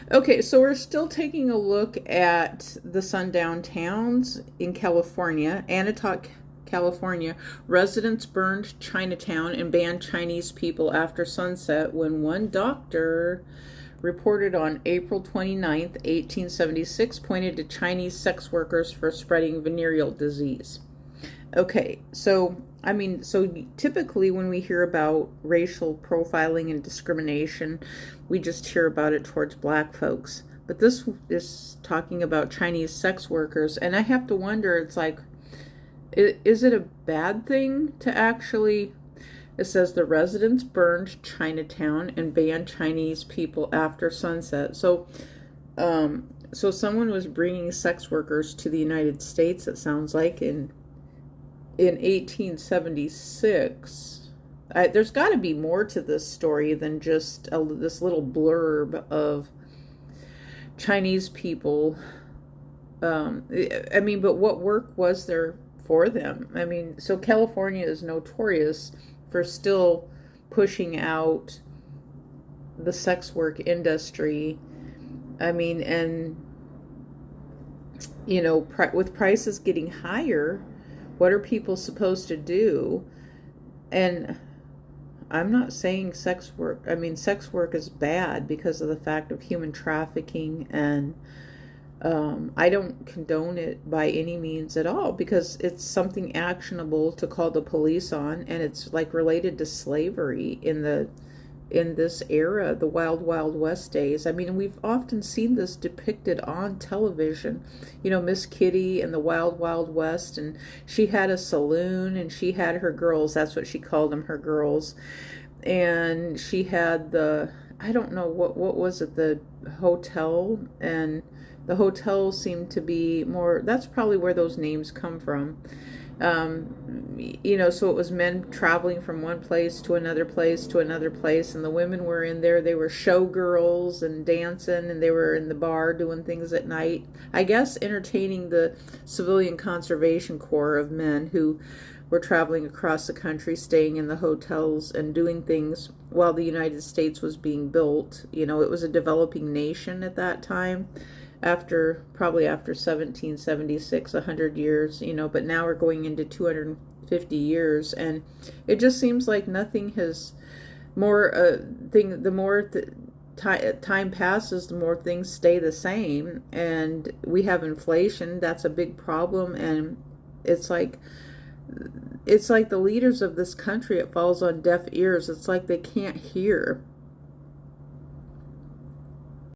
Okay, so we're still taking a look at the sundown towns in California. Anatok, California. Residents burned Chinatown and banned Chinese people after sunset when one doctor reported on April 29th, 1876, pointed to Chinese sex workers for spreading venereal disease. Okay, so so typically when we hear about racial profiling and discrimination, we just hear about it towards black folks. But this is talking about Chinese sex workers, and I have to wonder, it's like, is it a bad thing to actually? It says the residents burned Chinatown and banned Chinese people after sunset. So someone was bringing sex workers to the United States, it sounds like, in 1876. There's got to be more to this story than just this little blurb of Chinese people. But what work was there for them? So California is notorious for still pushing out the sex work industry. And with prices getting higher, what are people supposed to do? And I'm not saying sex work, sex work is bad because of the fact of human trafficking, and I don't condone it by any means at all, because it's something actionable to call the police on, and it's like related to slavery in this era, the wild, wild west days. We've often seen this depicted on television. Miss Kitty and the wild, wild west, and she had a saloon, and she had her girls. That's what she called them, her girls. And she had I don't know, what was it, the hotel, and the hotel seemed to be more, that's probably where those names come from. So it was men traveling from one place to another place to another place, and the women were in there. They were showgirls and dancing, and they were in the bar doing things at night. I guess entertaining the Civilian Conservation Corps of men who were traveling across the country, staying in the hotels and doing things while the United States was being built. It was a developing nation at that time, probably after 1776, 100 years, but now we're going into 250 years, and it just seems like nothing has the more time passes, the more things stay the same, and we have inflation. That's a big problem, and it's like the leaders of this country, it falls on deaf ears. It's like they can't hear.